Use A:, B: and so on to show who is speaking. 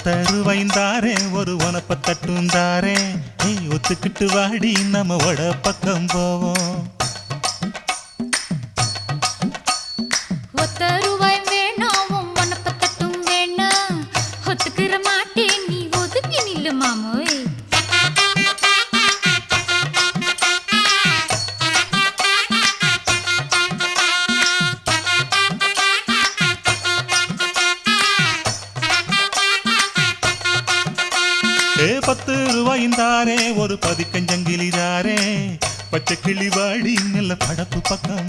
A: 10 ரூபாய்ந்தாரே ஒரு உனப்ப தட்டுந்தாரே ஒத்துக்கிட்டு வாடி நம்ம வட பக்கம் போவோம்
B: 10 ரூபாய் வேணாம் உனப்ப தட்டும் வேணாம் ஒத்துக்கிற மாட்டேன் நீ ஒதுங்கி நில்லு மாமோய்
A: 10 ரூபாய்ந்தாரே ஒரு பதிக்கஞ்சங்கிலிதாரே பச்சை கிளி வாடி நல்ல படப்பு பக்கம்